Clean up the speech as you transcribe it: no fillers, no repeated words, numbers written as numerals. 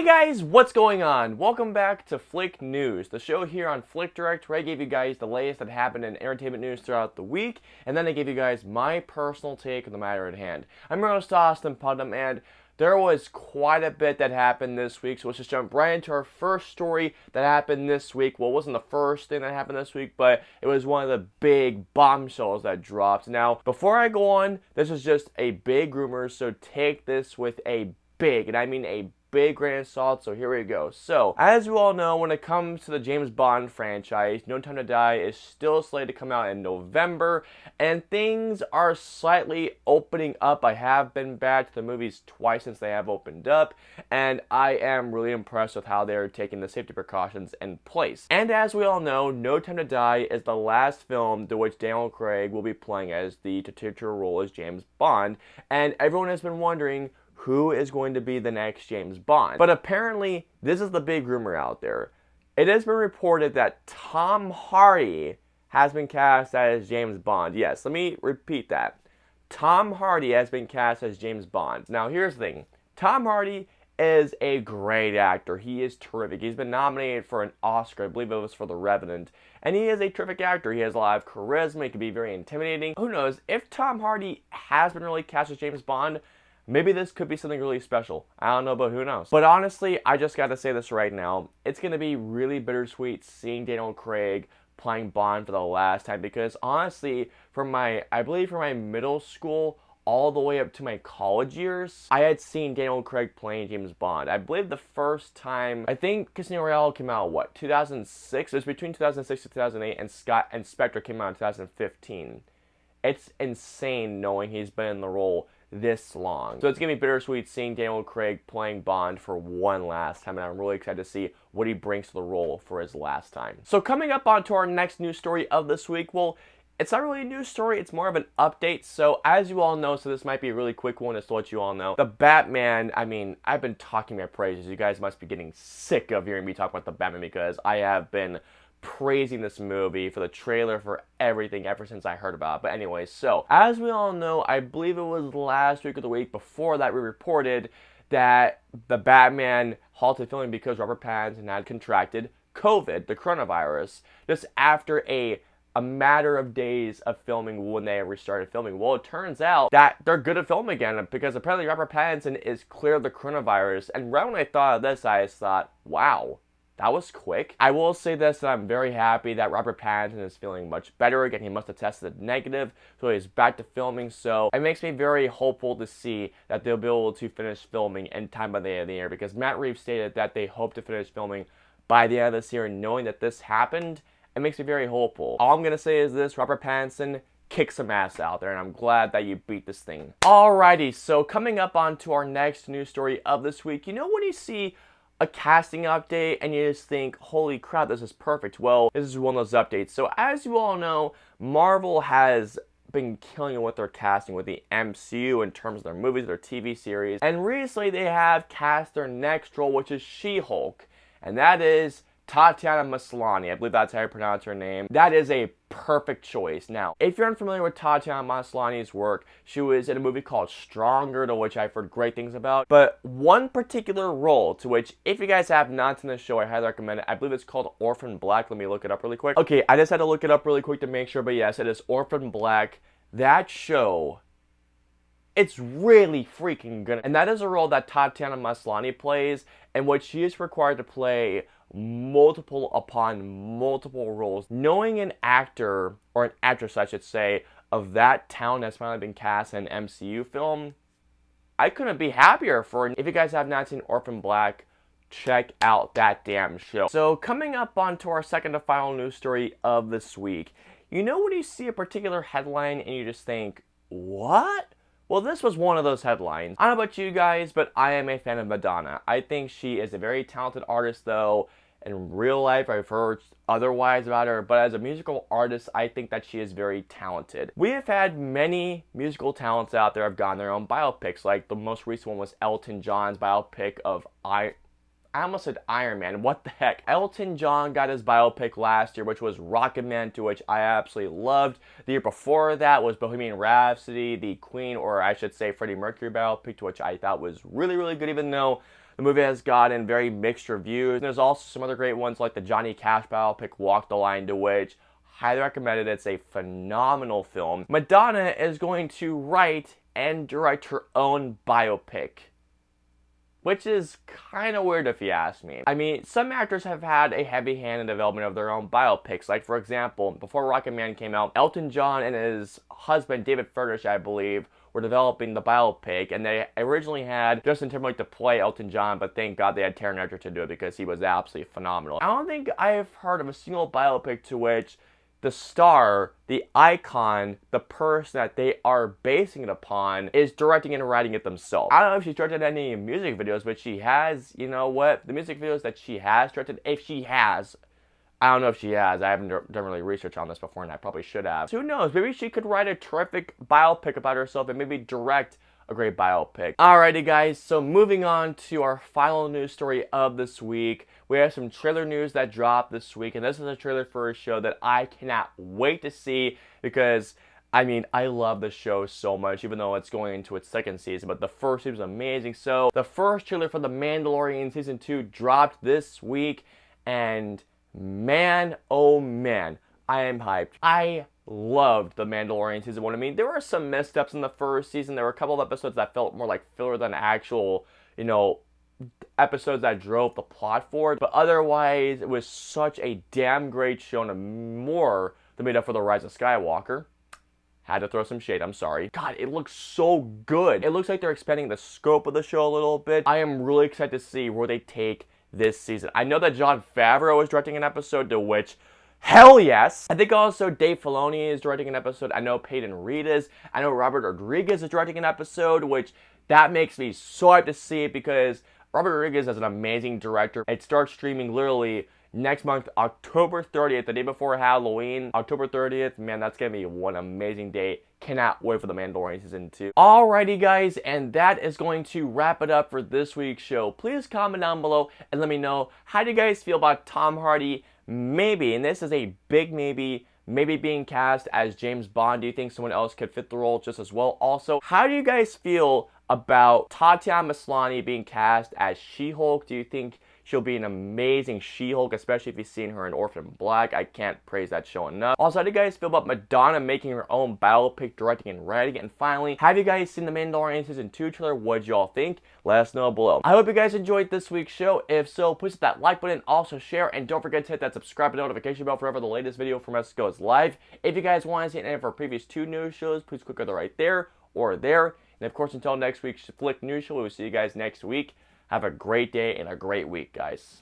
guys, what's going on? Welcome back to Flick News, the show here on FlickDirect where I gave you guys the latest that happened in entertainment news throughout the week, and then I gave you guys my personal take on the matter at hand. I'm your host, Putnam, and there was quite a bit that happened this week, so let's just jump right into our first story that happened this week. Well, it wasn't the first thing that happened this week, but it was one of the big bombshells that dropped. Now, before I go on, this is just a big rumor, so take this with a big, and I mean a big grain of salt, so here we go. So, as you all know, when it comes to the James Bond franchise, No Time to Die is still slated to come out in November, and things are slightly opening up. I have been back to the movies twice since they have opened up, and I am really impressed with how they're taking the safety precautions in place. And as we all know, No Time to Die is the last film to which Daniel Craig will be playing as the titular role as James Bond, and everyone has been wondering who is going to be the next James Bond. But apparently, this is the big rumor out there. It has been reported that Tom Hardy has been cast as James Bond. Yes, let me repeat that. Tom Hardy has been cast as James Bond. Now, here's the thing. Tom Hardy is a great actor. He is terrific. He's been nominated for an Oscar. I believe it was for The Revenant. And he is a terrific actor. He has a lot of charisma. He can be very intimidating. Who knows? If Tom Hardy has been really cast as James Bond, maybe this could be something really special. I don't know, but who knows? But honestly, I just gotta say this right now. It's gonna be really bittersweet seeing Daniel Craig playing Bond for the last time, because honestly, I believe from my middle school all the way up to my college years, I had seen Daniel Craig playing James Bond. I believe the first time, I think Casino Royale came out, 2006? It was between 2006 and 2008, and Spectre came out in 2015. It's insane knowing he's been in the role this long. So it's gonna be bittersweet seeing Daniel Craig playing Bond for one last time, and I'm really excited to see what he brings to the role for his last time. So coming up onto our next news story of this week, well, it's not really a news story, it's more of an update. So as you all know, so this might be a really quick one just to let you all know, the Batman, I mean, I've been talking my praises. You guys must be getting sick of hearing me talk about the Batman, because I have been praising this movie for the trailer, for everything ever since I heard about it. But anyways, so as we all know, I believe it was last week or the week before that we reported that the Batman halted filming because Robert Pattinson had contracted COVID, the coronavirus, just after a matter of days of filming when they restarted filming. Well, it turns out that they're good at filming again, because apparently Robert Pattinson is clear of the coronavirus. And right when I thought of this, I just thought, wow, that was quick. I will say this, that I'm very happy that Robert Pattinson is feeling much better again. He must have tested negative, so he's back to filming. So it makes me very hopeful to see that they'll be able to finish filming in time by the end of the year, because Matt Reeves stated that they hope to finish filming by the end of this year, and knowing that this happened, it makes me very hopeful. All I'm going to say is this: Robert Pattinson, kick some ass out there, and I'm glad that you beat this thing. Alrighty, so coming up onto our next news story of this week, you know when you see a casting update and you just think, holy crap, this is perfect? Well, this is one of those updates. So as you all know, Marvel has been killing it with their casting with the MCU in terms of their movies, their TV series, and recently they have cast their next role, which is She-Hulk, and that is Tatiana Maslany. I believe that's how you pronounce her name. That is a perfect choice. Now, if you're unfamiliar with Tatiana Maslany's work, she was in a movie called Stronger, to which I've heard great things about. But one particular role, to which, if you guys have not seen the show, I highly recommend it. I believe it's called Orphan Black. Let me look it up really quick. Okay, I just had to look it up really quick to make sure, but yes, it is Orphan Black. That show, it's really freaking good. And that is a role that Tatiana Maslany plays, in which she is required to play multiple upon multiple roles. Knowing an actor, or an actress I should say, of that talent that's finally been cast in an MCU film, I couldn't be happier for it. If you guys have not seen Orphan Black, check out that damn show. So coming up onto our second to final news story of this week, you know when you see a particular headline and you just think, what? Well, this was one of those headlines. I don't know about you guys, but I am a fan of Madonna. I think she is a very talented artist, though. In real life, I've heard otherwise about her, but as a musical artist, I think that she is very talented. We have had many musical talents out there have gotten their own biopics, like the most recent one was Elton John's biopic of I almost said Iron Man. What the heck? Elton John got his biopic last year, which was Rocket Man, to which I absolutely loved. The year before that was Bohemian Rhapsody, the Queen, or I should say Freddie Mercury biopic, to which I thought was really, really good, even though The movie has gotten very mixed reviews. And there's also some other great ones like the Johnny Cash biopic, Walk the Line to which highly recommended. It's a phenomenal film. Madonna is going to write and direct her own biopic, which is kind of weird if you ask me. I mean, some actors have had a heavy hand in development of their own biopics. Like, for example, before Rocket Man came out, Elton John and his husband, David Furnish, I believe, were developing the biopic, and they originally had Justin Timberlake to play Elton John, but thank God they had Taron Egerton to do it because he was absolutely phenomenal. I don't think I've heard of a single biopic to which the star, the icon, the person that they are basing it upon is directing and writing it themselves. I don't know if she's directed any music videos, but she has, you know what, the music videos that she has directed, if she has, I don't know if she has. I haven't done really research on this before, and I probably should have. So who knows? Maybe she could write a terrific biopic about herself and maybe direct a great biopic. Alrighty guys, so moving on to our final news story of this week. We have some trailer news that dropped this week, and this is a trailer for a show that I cannot wait to see because, I mean, I love the show so much, even though it's going into its second season, but the first season was amazing. So the first trailer for The Mandalorian Season 2 dropped this week, and man, oh man, I am hyped. I loved The Mandalorian Season 1. I mean, there were some missteps in the first season. There were a couple of episodes that felt more like filler than actual, you know, episodes that drove the plot forward. But otherwise, it was such a damn great show and more than made up for The Rise of Skywalker. Had to throw some shade, I'm sorry. God, it looks so good. It looks like they're expanding the scope of the show a little bit. I am really excited to see where they take this season. I know that Jon Favreau is directing an episode, to which, hell yes. I think also Dave Filoni is directing an episode. I know Peyton Reed is. I know Robert Rodriguez is directing an episode, which that makes me so hyped to see it because Robert Rodriguez is an amazing director. It starts streaming literally next month, October 30th, the day before Halloween. October 30th, man, that's gonna be one amazing day. Cannot wait for The Mandalorian Season 2. Alrighty guys, and that is going to wrap it up for this week's show. Please comment down below and let me know, how do you guys feel about Tom Hardy maybe, and this is a big maybe being cast as James Bond? Do you think someone else could fit the role just as well? Also, how do you guys feel about Tatiana Maslany being cast as She-Hulk? Do you think she'll be an amazing She-Hulk, especially if you've seen her in Orphan Black? I can't praise that show enough. Also, how do you guys feel about Madonna making her own biopic, directing and writing? And finally, have you guys seen the Mandalorian Season 2 trailer? What'd y'all think? Let us know below. I hope you guys enjoyed this week's show. If so, please hit that like button, also share, and don't forget to hit that subscribe and notification bell for whenever the latest video from us goes live. If you guys want to see any of our previous 2 news shows, please click either right there or there. And of course, until next week's Flick News Show, we will see you guys next week. Have a great day and a great week, guys.